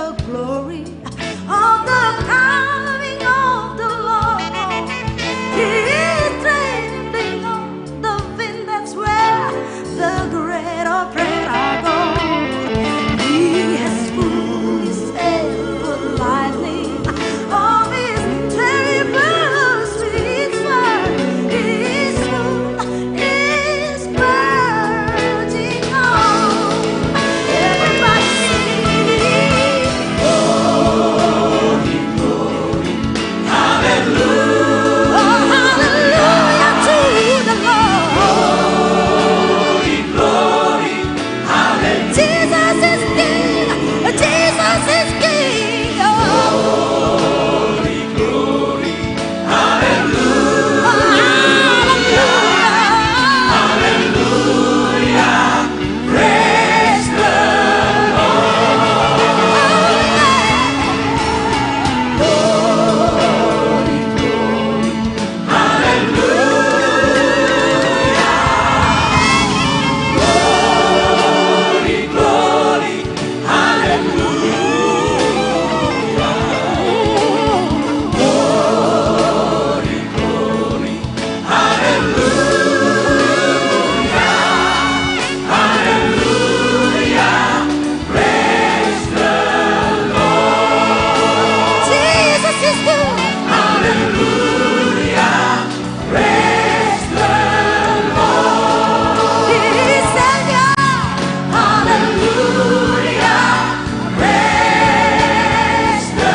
the glory of the coming of the Lord. He is trembling on the wind, that's where the great opera goes. He has put his ever lightning of his terrible sweet smile. His moon is burning on. Everybody sing. Glory, glory, hallelujah. Oh, hallelujah to the Lord. Glory, glory, hallelujah. Jesus is King. Jesus is King. Oh. Glory, glory, hallelujah. Hallelujah. Hallelujah. Praise the Lord. Glory, glory, hallelujah. Glory, glory, Jesus is good. Hallelujah. Praise the Lord. He is Savior. Hallelujah. Praise the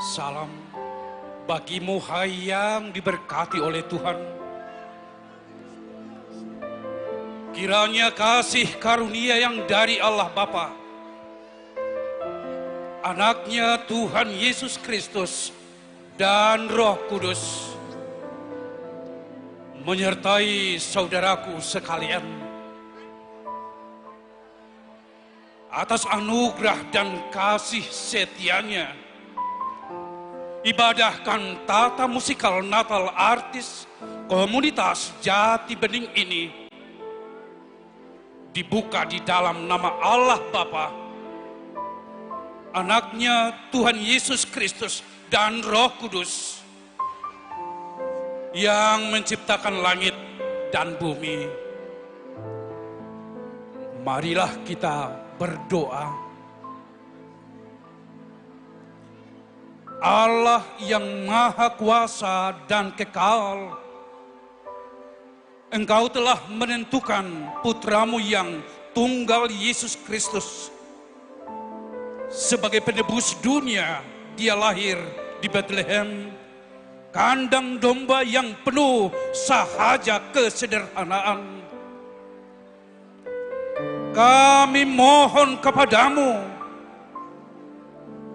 Salam bagimu hai yang diberkati oleh Tuhan. Kiranya kasih karunia yang dari Allah Bapa, Anaknya Tuhan Yesus Kristus dan Roh Kudus menyertai saudaraku sekalian. Atas anugerah dan kasih setianya, ibadah kantata musikal Natal artis komunitas Jati Bening ini dibuka di dalam nama Allah Bapa, Anaknya Tuhan Yesus Kristus dan Roh Kudus yang menciptakan langit dan bumi. Marilah kita berdoa. Allah yang maha kuasa dan kekal, Engkau telah menentukan putramu yang tunggal Yesus Kristus sebagai penebus dunia. Dia lahir di Bethlehem, kandang domba yang penuh sahaja kesederhanaan. Kami mohon kepadamu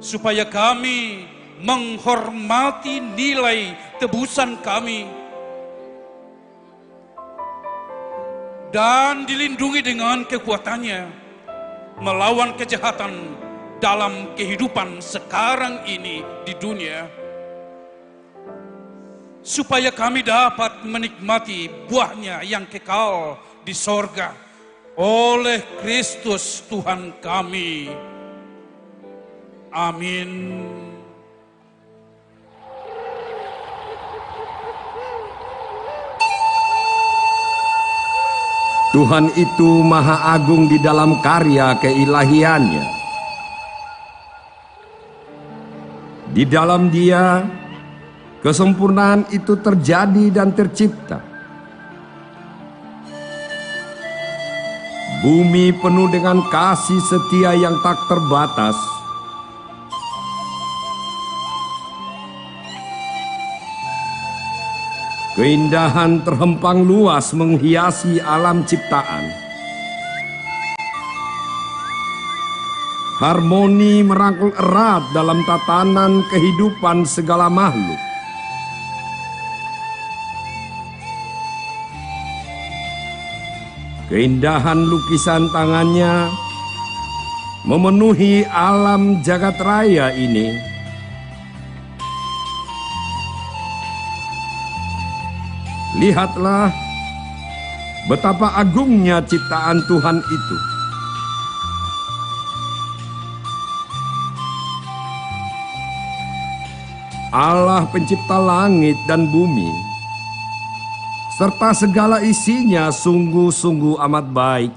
supaya kami menghormati nilai tebusan kami dan dilindungi dengan kekuatannya melawan kejahatan dalam kehidupan sekarang ini di dunia, supaya kami dapat menikmati buahnya yang kekal di sorga oleh Kristus Tuhan kami. Amin. Tuhan itu maha agung di dalam karya keilahiannya. Di dalam Dia, kesempurnaan itu terjadi dan tercipta. Bumi penuh dengan kasih setia yang tak terbatas. Keindahan terhempang luas menghiasi alam ciptaan. Harmoni merangkul erat dalam tatanan kehidupan segala makhluk. Keindahan lukisan tangannya memenuhi alam jagat raya ini. Lihatlah betapa agungnya ciptaan Tuhan itu. Allah pencipta langit dan bumi, serta segala isinya sungguh-sungguh amat baik.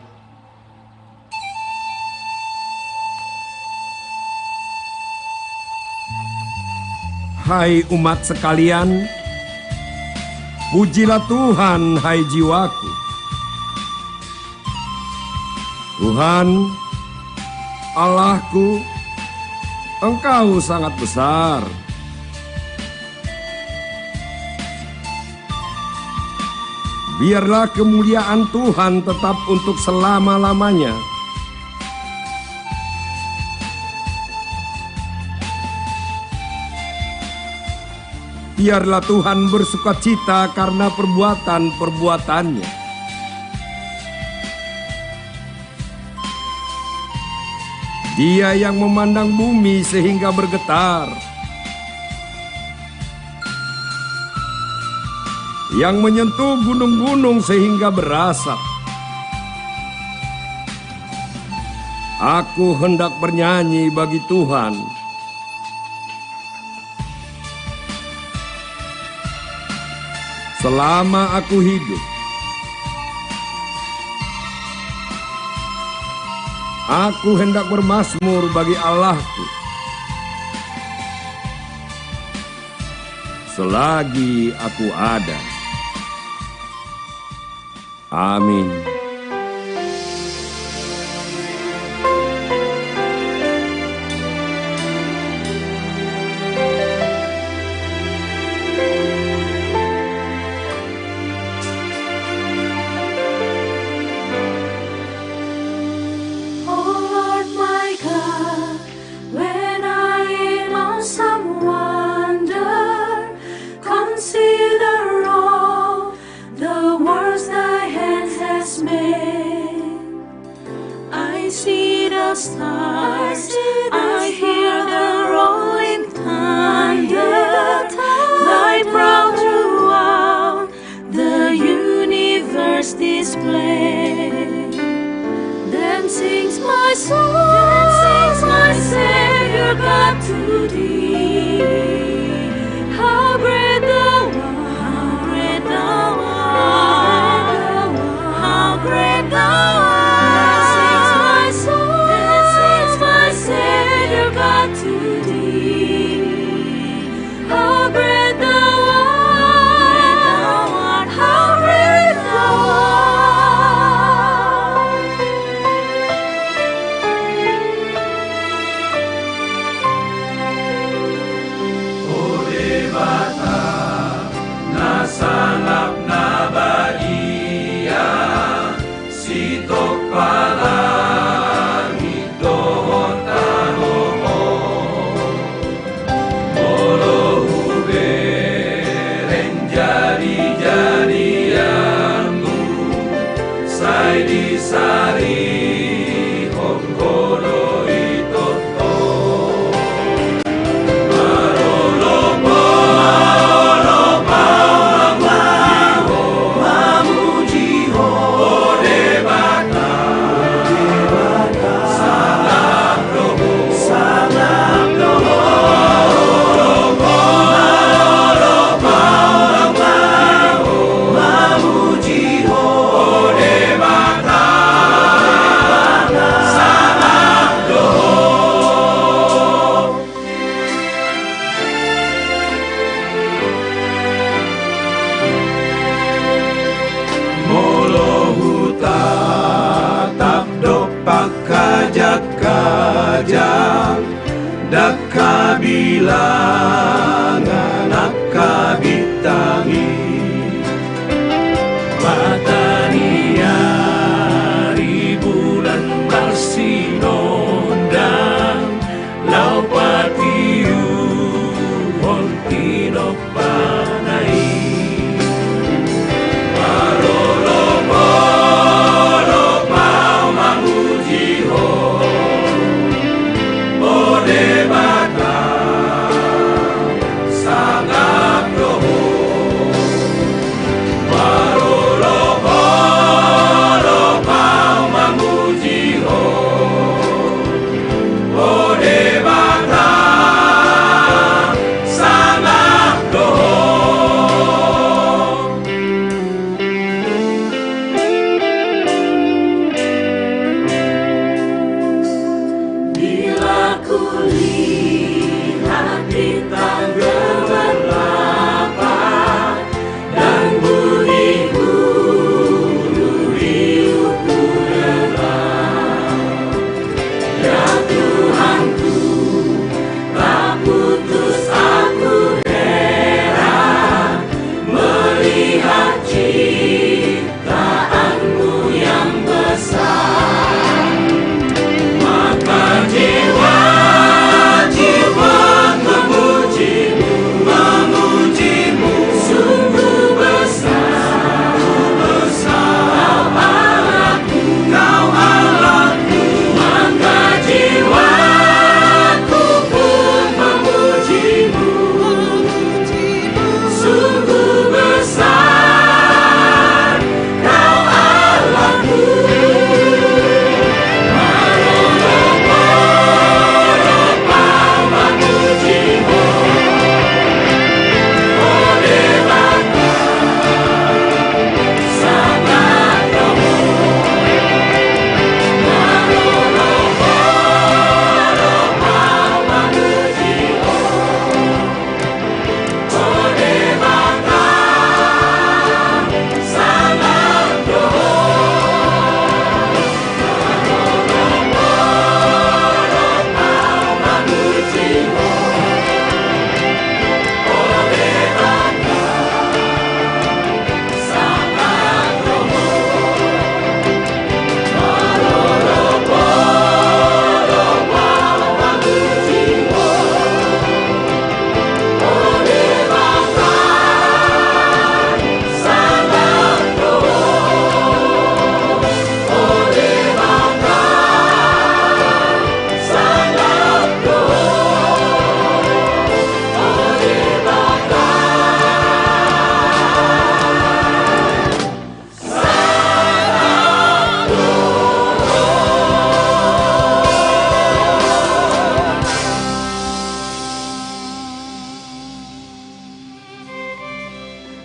Hai umat sekalian, pujilah Tuhan, hai jiwaku. Tuhan, Allahku, Engkau sangat besar. Biarlah kemuliaan Tuhan tetap untuk selama-lamanya. Biarlah Tuhan bersukacita karena perbuatan-perbuatannya. Dia yang memandang bumi sehingga bergetar, yang menyentuh gunung-gunung sehingga berasap. Aku hendak bernyanyi bagi Tuhan. Selama aku hidup, aku hendak bermazmur bagi Allahku. Selagi aku ada. Amin. Stars, I hear the rolling thunder, light brown throughout the universe display. Then sings my soul, then sings my Savior God to thee. How great thou art, how great thou art, how great thou art. Savior God to thee, how great thou art, how great thou art. pakajak-kajak daka bilangan akabitangi matania bulan barsinondang lau patiu hontino panai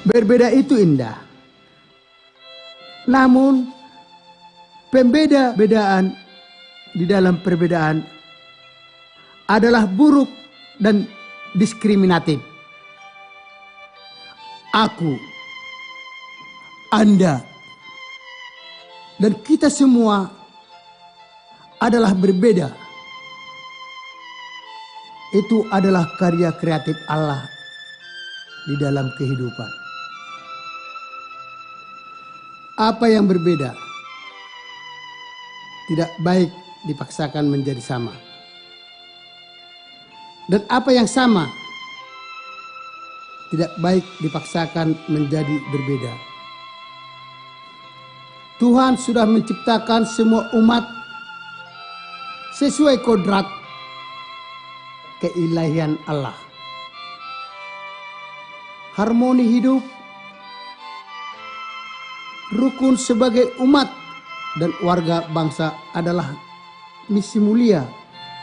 Berbeda itu indah. Namun pembeda-bedaan di dalam perbedaan adalah buruk dan diskriminatif. Aku, Anda, dan kita semua adalah berbeda. Itu adalah karya kreatif Allah di dalam kehidupan. Apa yang berbeda tidak baik dipaksakan menjadi sama. Dan apa yang sama tidak baik dipaksakan menjadi berbeda. Tuhan sudah menciptakan semua umat sesuai kodrat keilahian Allah. Harmoni hidup, rukun sebagai umat dan warga bangsa adalah misi mulia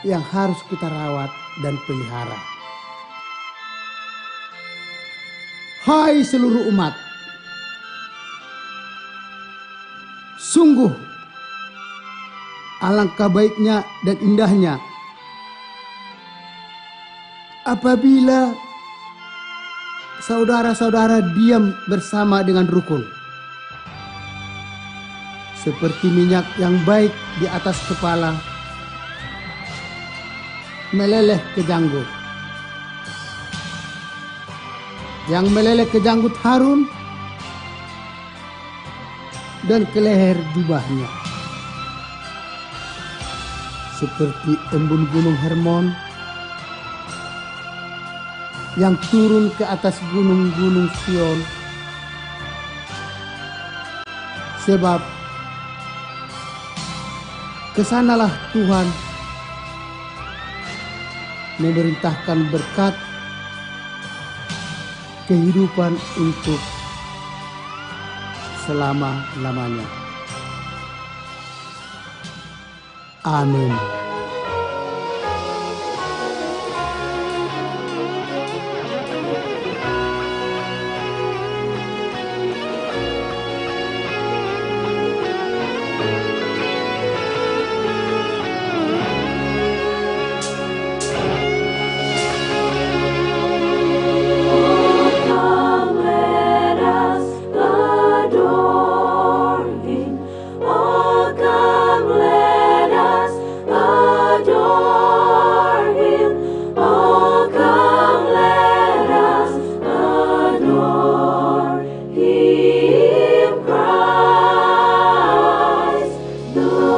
yang harus kita rawat dan pelihara. Hai seluruh umat, sungguh alangkah baiknya dan indahnya apabila saudara-saudara diam bersama dengan rukun. seperti minyak yang baik di atas kepala, meleleh ke janggut. Yang meleleh ke janggut Harun dan ke leher jubahnya. Seperti embun gunung Hermon yang turun ke atas gunung-gunung Sion. Sebab kesanalah Tuhan memerintahkan berkat kehidupan untuk selama-lamanya. Amin. Come, let us adore Him. Oh, come, let us adore Him. Oh, come, let us adore Him, Christ the Lord.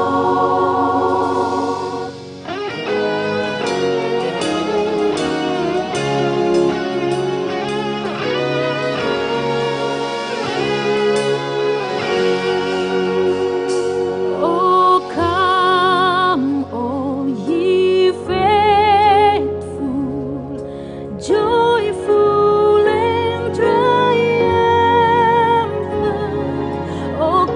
Oh, come, all ye faithful, joyful and triumphant. Oh,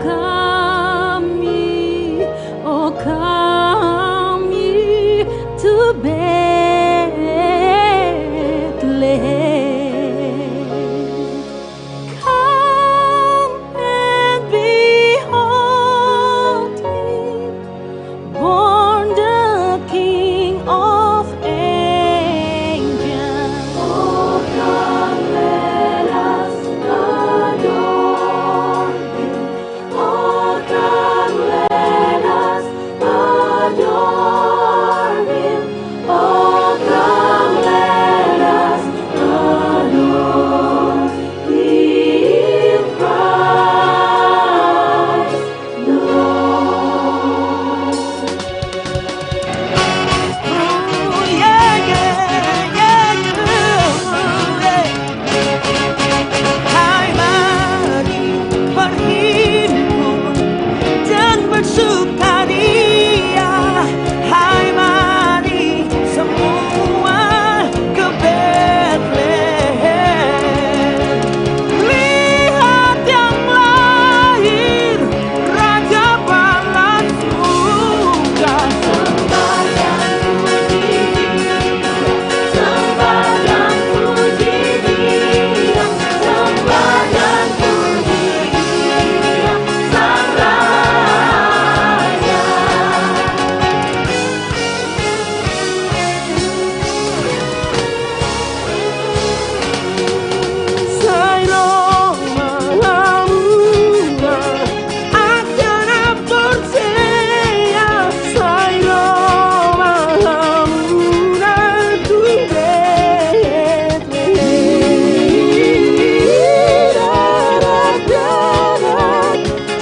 come ye to Bethlehem. Come and behold Him, born the King of angels. Oh, come, let us adore Him. Oh, come, let us adore Him. Oh, come, let us adore Him, Christ the Lord. Oh, yeah, yeah, yeah. Hai mari berhimpun dan bersukaria. Hai mari semua ke Bethlehem. Lihat yang lahir, Raja Balas surga. Sembah dan puji Dia, sembah dan puji Dia, sembah dan puji Dia, Sang Raja. Sai Roma Lamuna, akan Porcea. Sai Roma Lamuna tu Bethlehem.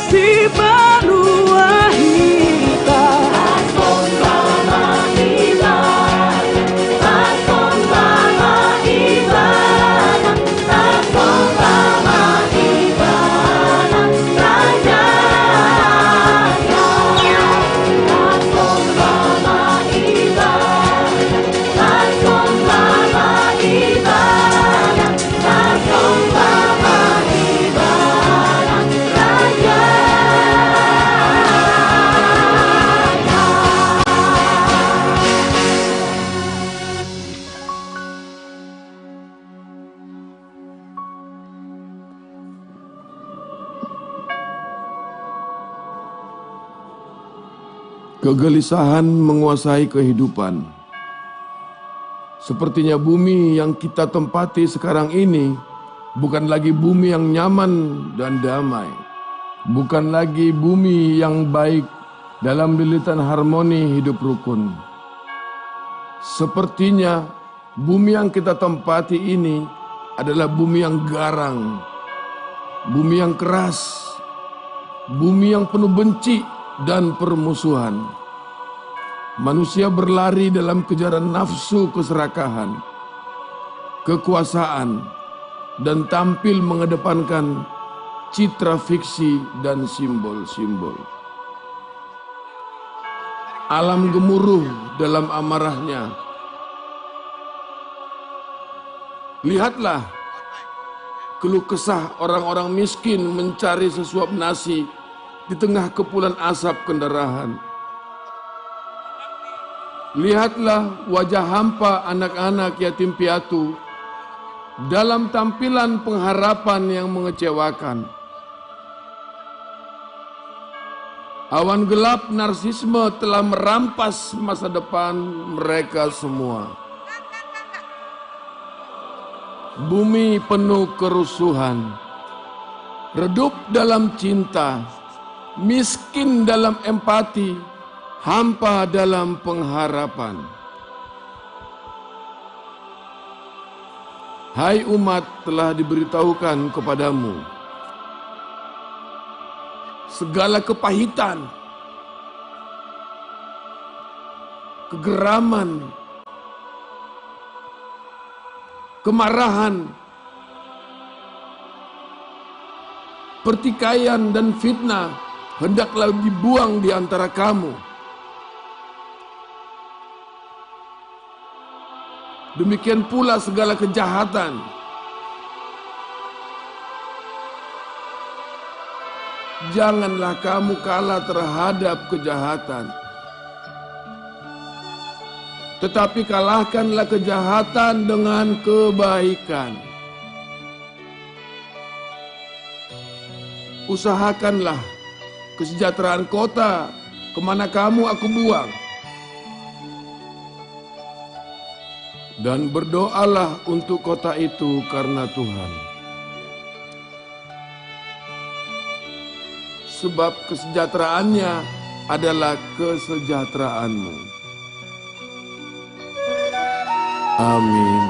Si Banua Hita, Ason Bama Ibana, Ason Bama Ibana, Ason Bama Ibana, Raja. Ason Bama Ibana, Ason Bama Ibana, Ason Bama Ibana, Raja. Kegelisahan menguasai kehidupan. Sepertinya bumi yang kita tempati sekarang ini bukan lagi bumi yang nyaman dan damai. bukan lagi bumi yang baik dalam lilitan harmoni hidup rukun. Sepertinya bumi yang kita tempati ini adalah bumi yang garang, bumi yang keras, bumi yang penuh benci dan permusuhan. Manusia berlari dalam kejaran nafsu keserakahan, kekuasaan, dan tampil mengedepankan citra fiksi dan simbol-simbol. Alam gemuruh dalam amarahnya. Lihatlah keluh kesah orang-orang miskin mencari sesuap nasi di tengah kepulan asap kendaraan. Lihatlah wajah hampa anak-anak yatim piatu dalam tampilan pengharapan yang mengecewakan. Awan gelap narsisme telah merampas masa depan mereka semua. Bumi penuh kerusuhan, redup dalam cinta, miskin dalam empati, hampa dalam pengharapan. Hai umat, telah diberitahukan kepadamu segala kepahitan, kegeraman, kemarahan, pertikaian dan fitnah hendaklah dibuang di antara kamu. Demikian pula segala kejahatan. Janganlah kamu kalah terhadap kejahatan, tetapi kalahkanlah kejahatan dengan kebaikan. Usahakanlah kesejahteraan kota kemana kamu aku buang, dan berdoalah untuk kota itu karena Tuhan. Sebab kesejahteraannya adalah kesejahteraanmu. Amin.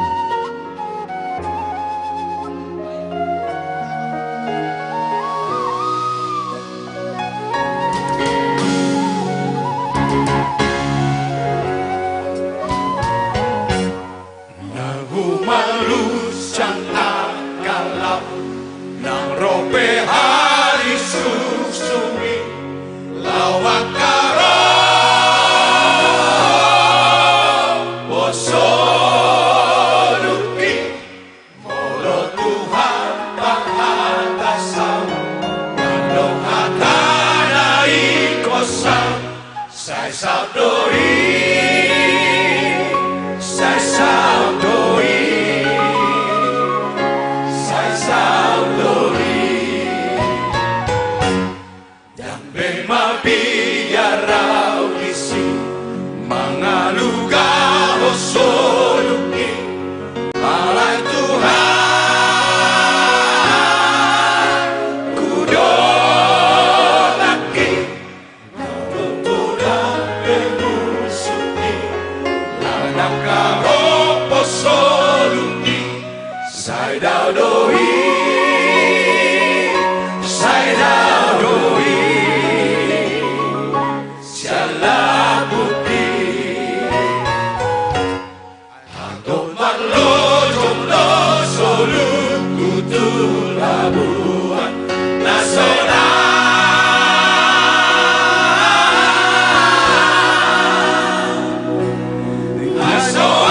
Nahu malu sana kalap nang rope hari susumi lawak karo poso duki molo Tuhan pangatasan mandong hatanai kosan sai sabdoi sai sabdoi sai sabdoi yang bema biarau isi mangaluga osoluki alai Tuhan kudolaki nabutuda bemusuki lanaka opo soluki sai daudoi sai daudoi sialah putih Anton Marlo Jomlo Solu Kutu Labuan Nasional Nasional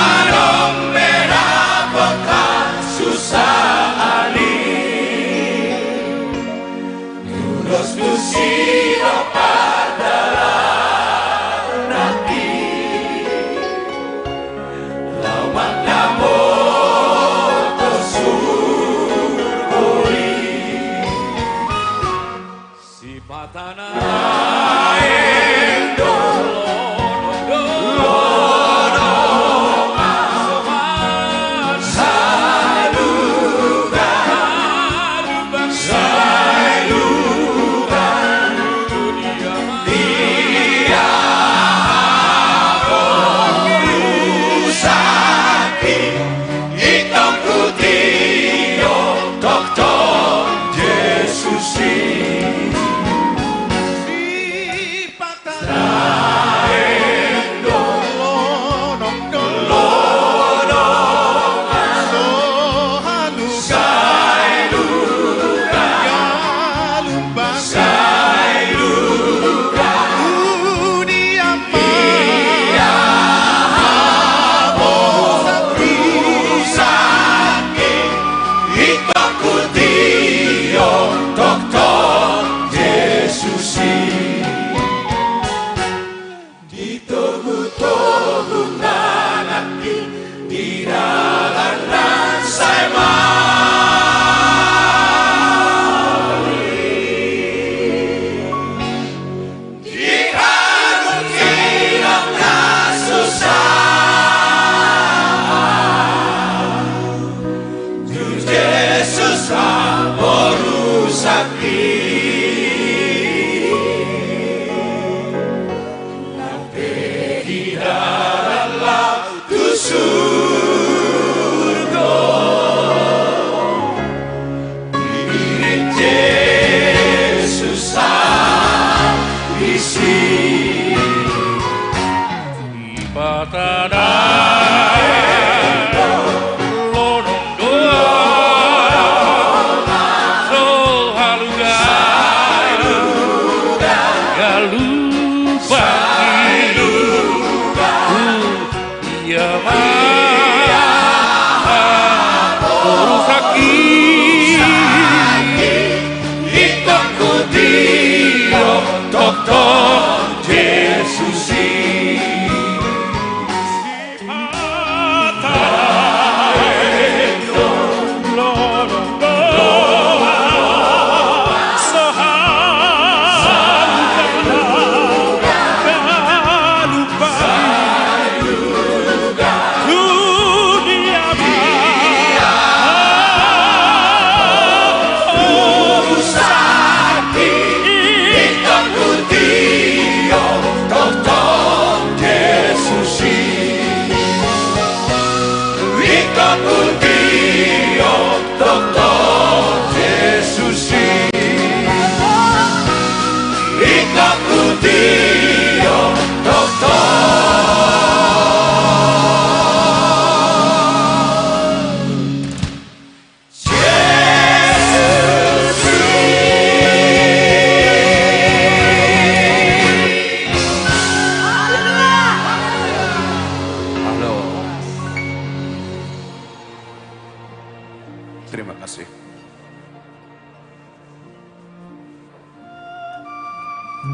Terima kasih.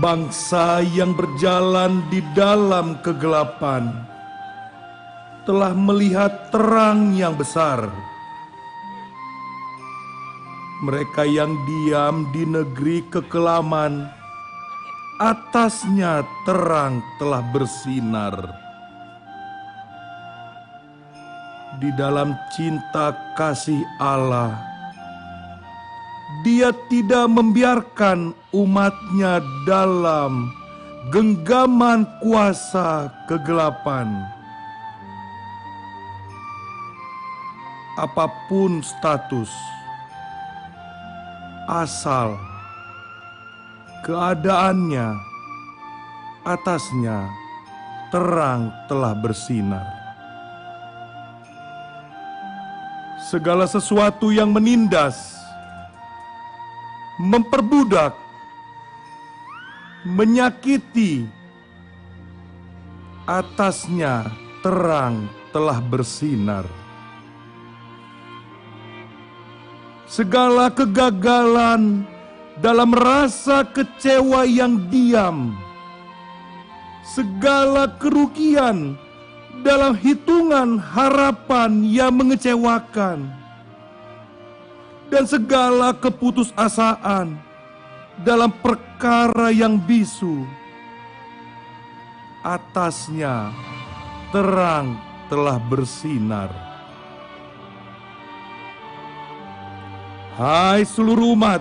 Bangsa yang berjalan di dalam kegelapan telah melihat terang yang besar. Mereka yang diam di negeri kekelaman, atasnya terang telah bersinar. Di dalam cinta kasih Allah, Dia tidak membiarkan umatnya dalam genggaman kuasa kegelapan. Apapun status, asal, keadaannya, atasnya terang telah bersinar. Segala sesuatu yang menindas, memperbudak, menyakiti, atasnya terang telah bersinar. Segala kegagalan dalam rasa kecewa yang diam, segala kerugian dalam hitungan harapan yang mengecewakan, dan segala keputusasaan dalam perkara yang bisu, atasnya terang telah bersinar. Hai seluruh umat,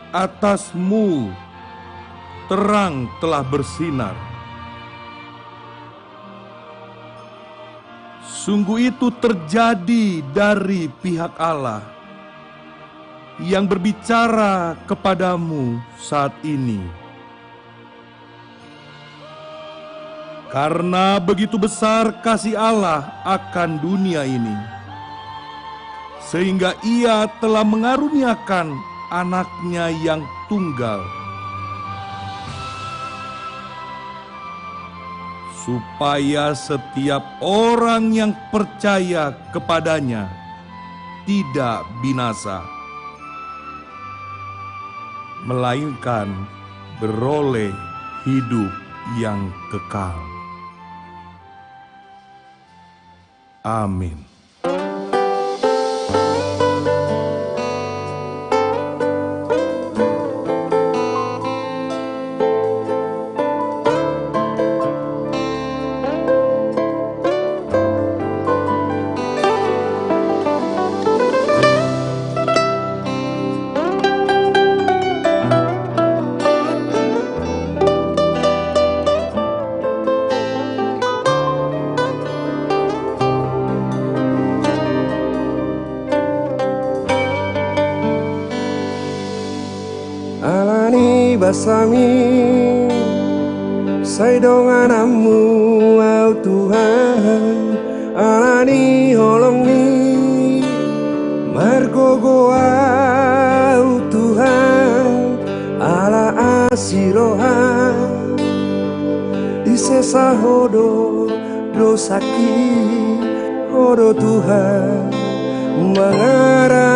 atasmu terang telah bersinar. Sungguh itu terjadi dari pihak Allah yang berbicara kepadamu saat ini. Karena begitu besar kasih Allah akan dunia ini, sehingga Ia telah mengaruniakan anaknya yang tunggal, supaya setiap orang yang percaya kepadanya tidak binasa, melainkan beroleh hidup yang kekal. Amin. sami sai donganamu au Tuhan alani holongi margogo au Tuhan ala asiroha disesa hodo dosaki hodo Tuhan mangara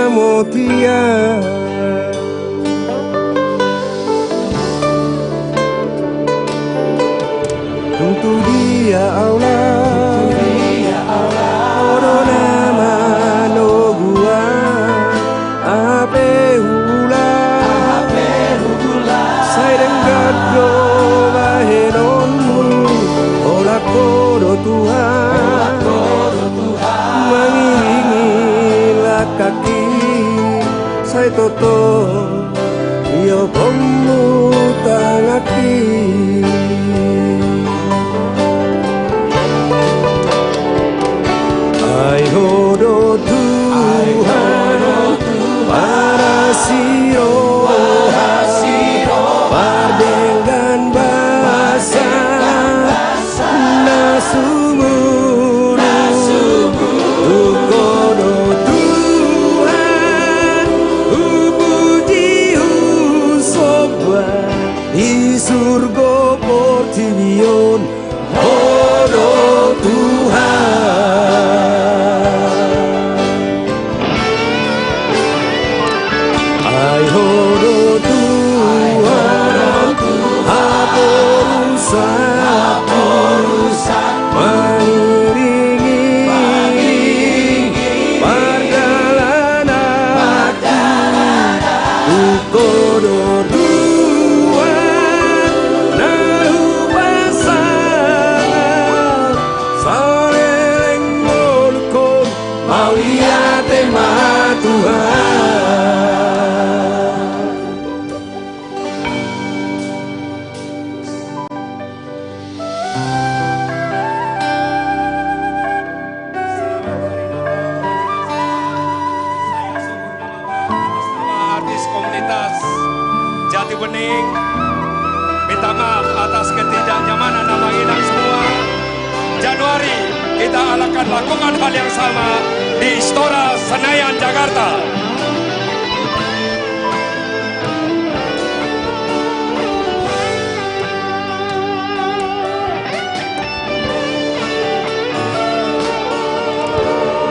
motia untuk dia Allah hodo nama no gua ape hula sai dengkat do bahenonmu olah kodo Tuhan mengiringi kaki sai toto yo komu tangaki ai hodo Tuhan para siro pardengan basa nasumuru tukodo Tuhan upuji usoba di surga portivion hodo Tuhan ai hodo Tuhan haporusak mengiringi perjalanan ukodo Tuhan nahu pasangan saleleng molukon mau lihat tema Tuhan. Artis komunitas Jati Bening minta maaf atas ketidaknyamanan nama Inang semua. Januari kita akan lakukan hal yang sama di Istora Senayan Jakarta.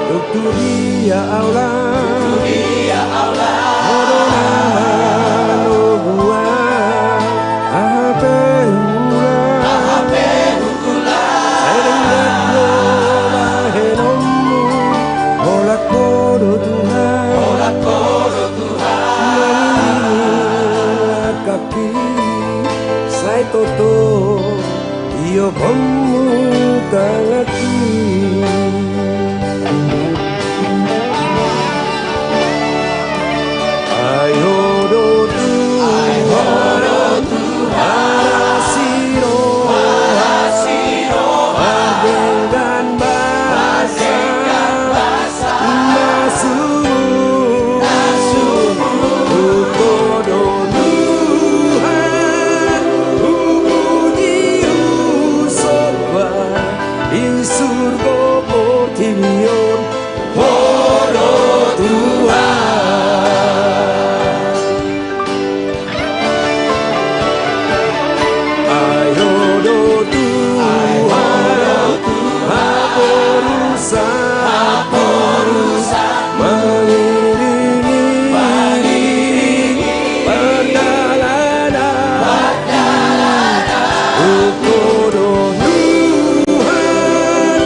Untuk dia Allah hodo nama no gua ape hula sai dengkat do bahenonmu olah kodo Tuhan mengiringi kaki sai toto iyo komu tangaki ai hodo Tuhan arasiro pardengan basa nasumu ukodo Tuhan upuji usoba di surga portivion hodo Tuhan ai hodo Tuhan haporusak mengiringi perjalanan ukodo Tuhan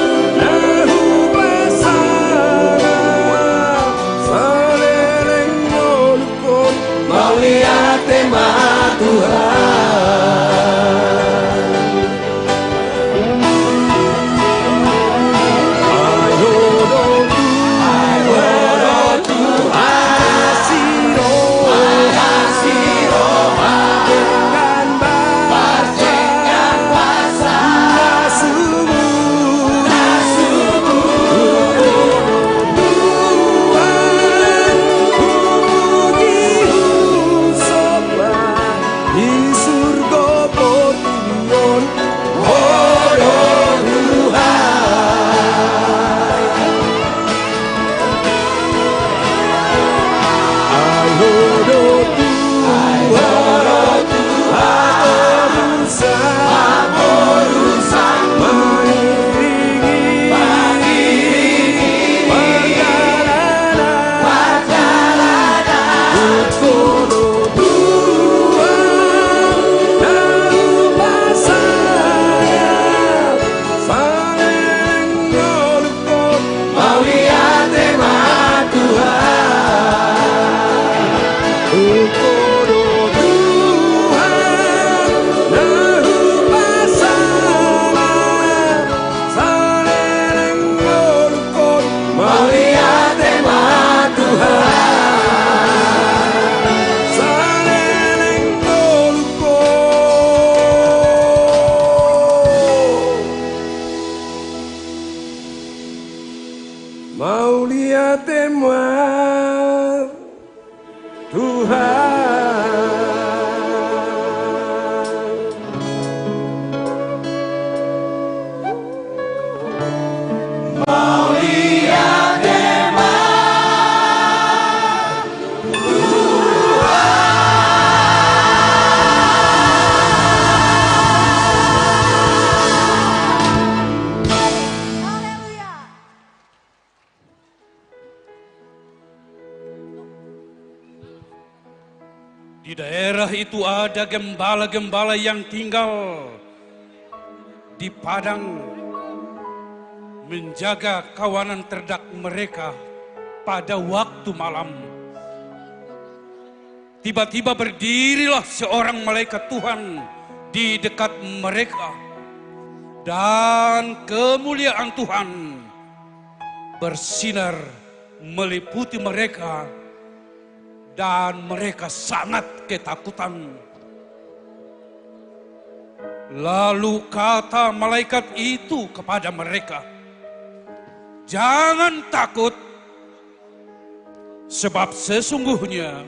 Sesudah itu ada gembala-gembala yang tinggal di padang menjaga kawanan ternak mereka pada waktu malam. Tiba-tiba berdirilah seorang malaikat Tuhan di dekat mereka, dan kemuliaan Tuhan bersinar meliputi mereka, dan mereka sangat ketakutan. Lalu kata malaikat itu kepada mereka, "Jangan takut, sebab sesungguhnya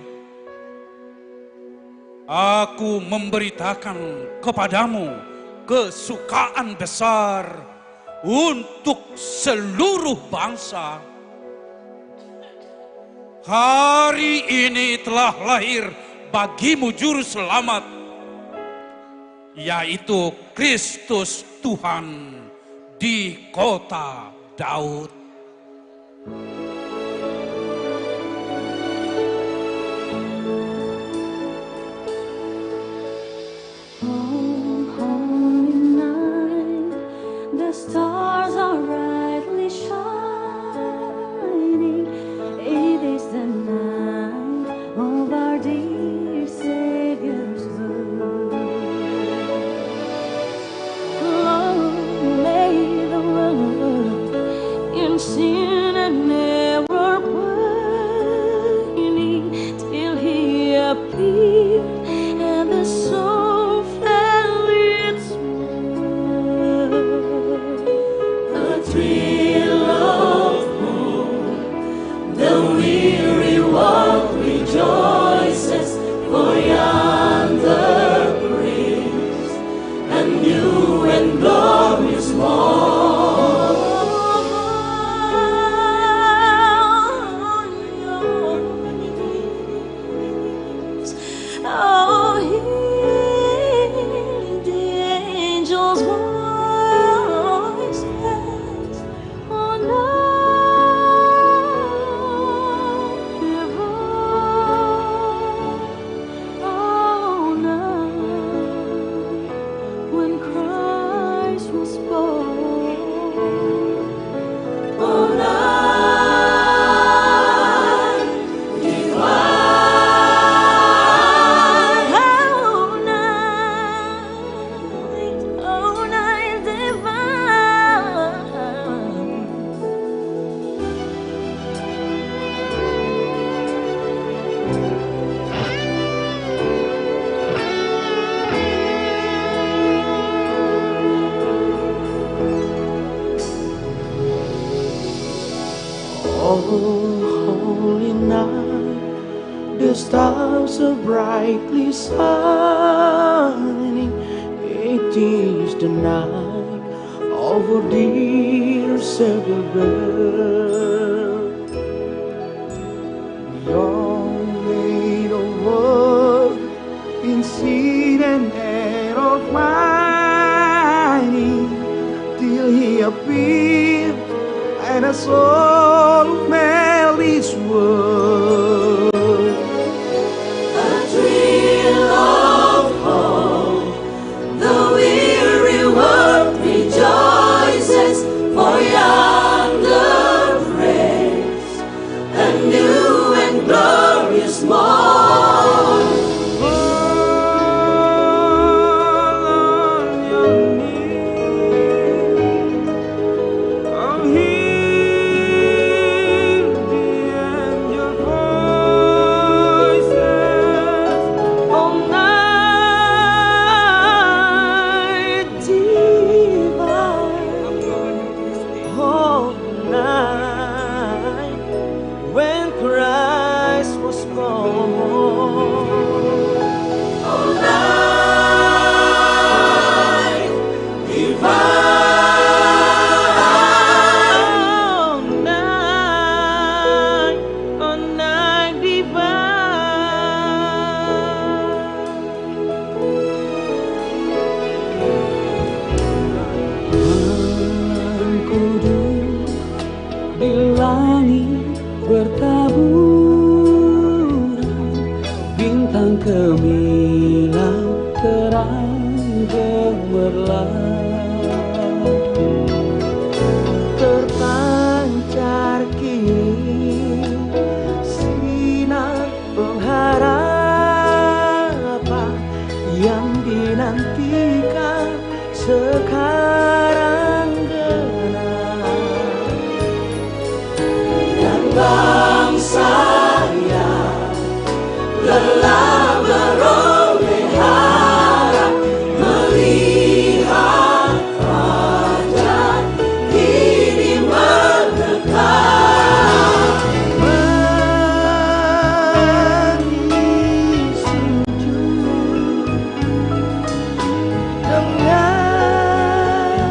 aku memberitakan kepadamu kesukaan besar untuk seluruh bangsa. Hari ini telah lahir bagimu juru selamat, yaitu Kristus Tuhan di kota Daud." The stars are brightly shining. It is the night of our dear Savior's birth. Long lay the world in sin and error pining, till He appeared and the soul fell its thrill of hope, the weary world rejoices, for yonder breaks a new and glorious morn. Oh, hear the angels' voices. Oh, now, when Christ was born. Oh, night divine. Oh, night divine. Oh, holy night, the stars are brightly shining. It is the night of our dear Savior birth. Beyond lay the world in sin and error pining, till He appeared and a soul fell its world. A thrill of hope, the weary world rejoices, for yonder breaks a new and glorious morn. Fall on your knees, oh, hear the angel cemerlang, terpancar kini sinar pengharapan yang dinantikan sekarang genap. Dan bangsa yang lelah beroleh harap melihat fajar ini mendekat, beri sujud dengan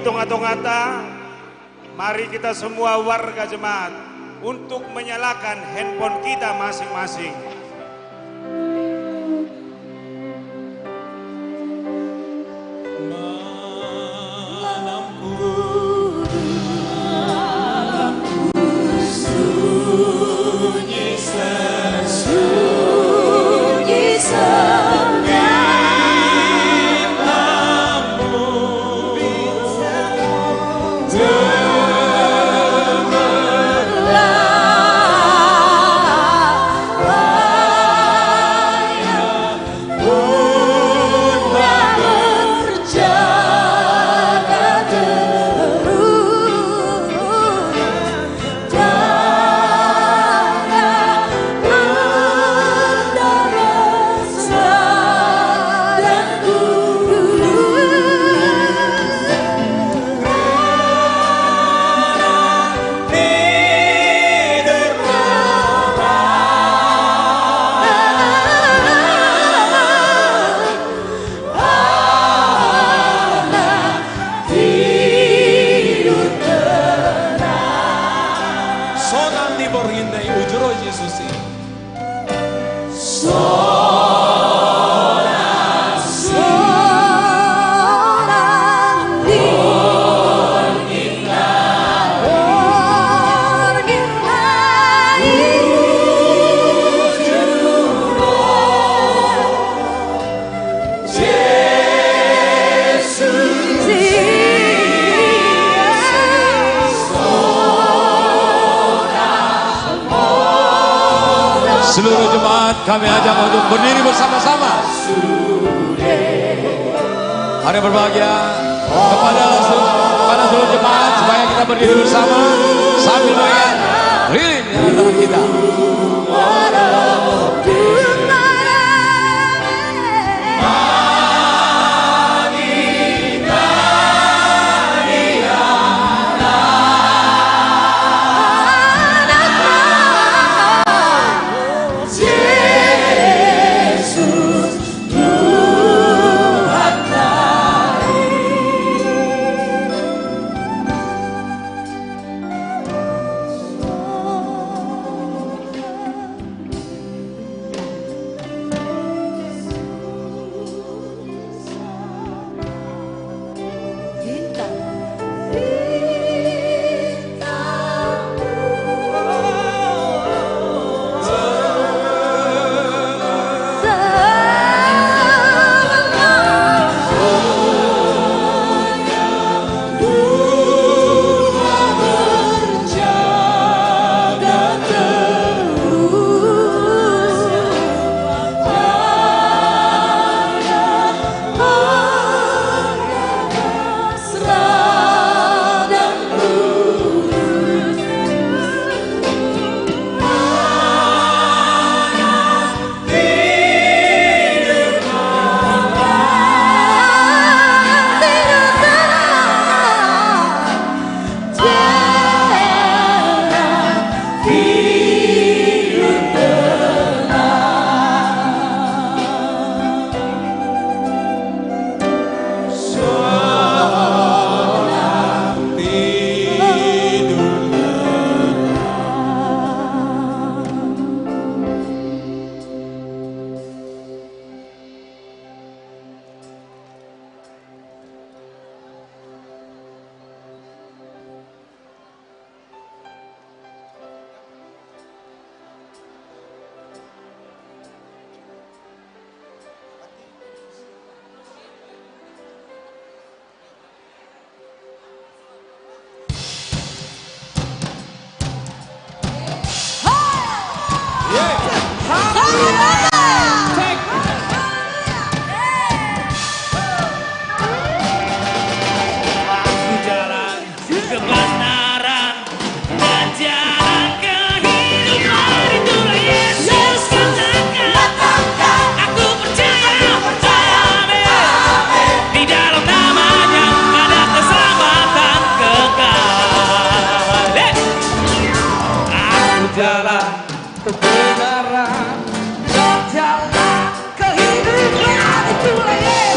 tongata-tongata, mari kita semua warga jemaat untuk menyalakan handphone kita masing-masing. Seluruh jemaat kami ajak untuk berdiri bersama-sama. Hari berbahagia kepada seluruh jemaat supaya kita berdiri bersama sambil melihat lilin di antara kita.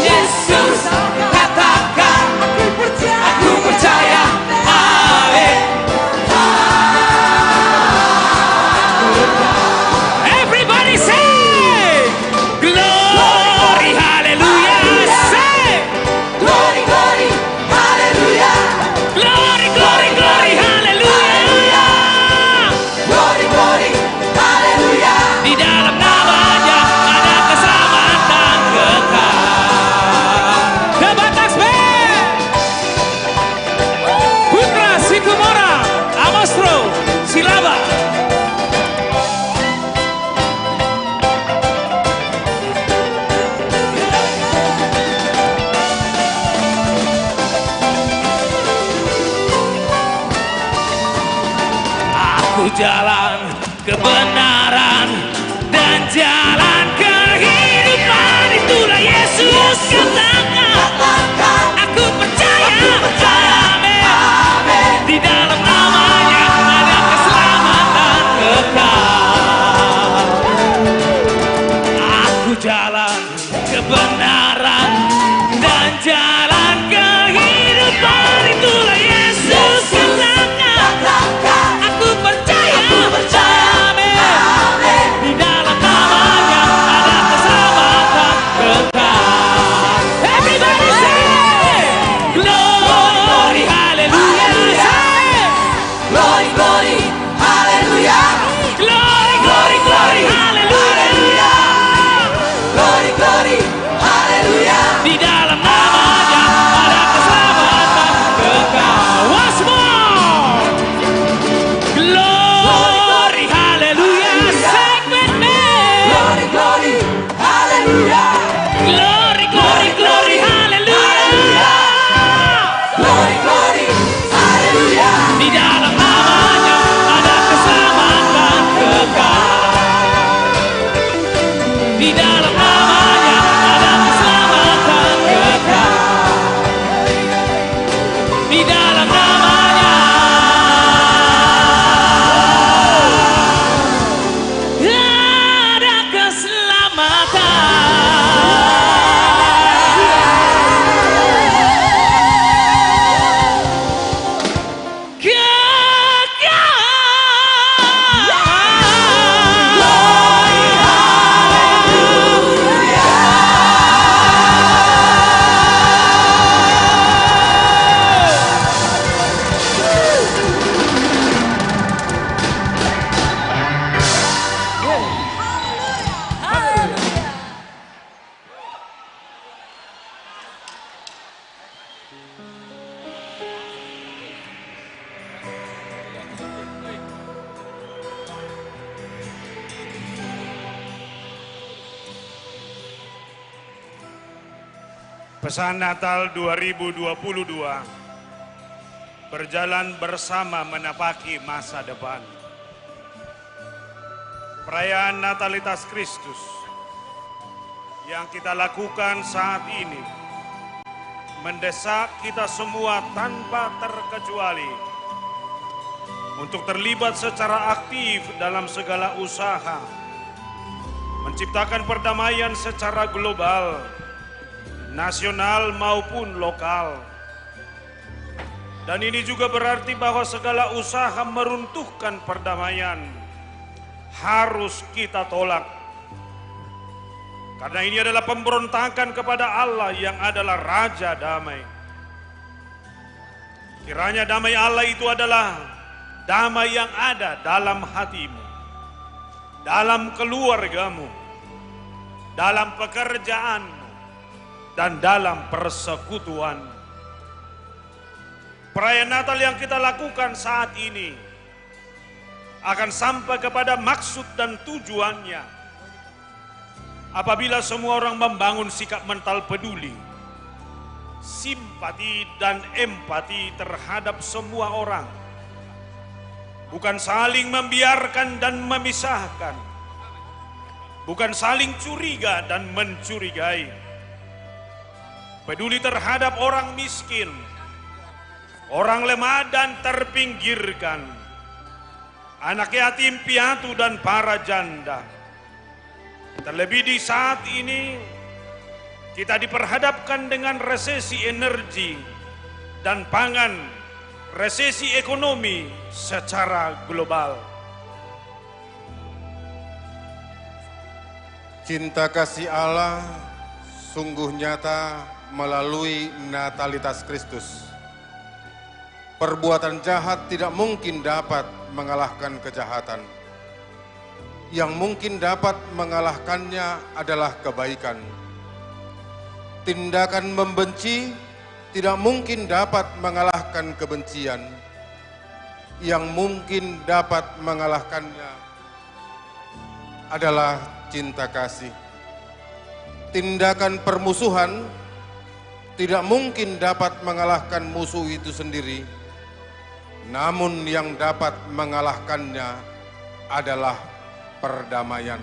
Yesus, katakan aku percaya. jalan kebenaran dan jalan kehidupan. Itulah Yesus katakan, aku percaya, amin. Di dalam namanya ada keselamatan kekal. Aku jalan kebenaran dan jalan kehidupan. Itulah Yesus katakan, aku percaya, amin. Di dalam namanya ada keselamatan kekal. Everybody say, glory, hallelujah. Say, Glory, glory, hallelujah. glory, glory, glory, hallelujah. Glory, glory, hallelujah. Di dalam namanya ada keselamatan kekal. Once more. Glory, hallelujah. Sing with me. Glory, glory, hallelujah. Glory, glory, glory, hallelujah. Glory, glory, hallelujah. Di dalam namanya ada keselamatan kekal. Di dalam namanya ada keselamatan kekal. Di dalam namanya ada keselamatan Pesan Natal 2022 berjalan bersama menapaki masa depan. Perayaan Natalitas Kristus yang kita lakukan saat ini mendesak kita semua tanpa terkecuali untuk terlibat secara aktif dalam segala usaha menciptakan perdamaian secara global, nasional maupun lokal. Dan ini juga berarti bahwa segala usaha meruntuhkan perdamaian harus kita tolak. Karena ini adalah pemberontakan kepada Allah yang adalah Raja Damai. Kiranya damai Allah itu adalah damai yang ada dalam hatimu, dalam keluargamu, dalam pekerjaanmu, dan dalam persekutuan. Perayaan Natal yang kita lakukan saat ini akan sampai kepada maksud dan tujuannya apabila semua orang membangun sikap mental peduli, simpati dan empati terhadap semua orang, bukan saling membiarkan dan memisahkan, bukan saling curiga dan mencurigai. Peduli terhadap orang miskin, orang lemah dan terpinggirkan, anak yatim piatu dan para janda. Terlebih di saat ini kita diperhadapkan dengan resesi energi dan pangan, resesi ekonomi secara global. Cinta kasih Allah sungguh nyata melalui Natalitas Kristus. Perbuatan jahat tidak mungkin dapat mengalahkan kejahatan. Yang mungkin dapat mengalahkannya adalah kebaikan. Tindakan membenci tidak mungkin dapat mengalahkan kebencian. Yang mungkin dapat mengalahkannya adalah cinta kasih. Tindakan permusuhan tidak mungkin dapat mengalahkan musuh itu sendiri. namun yang dapat mengalahkannya adalah perdamaian.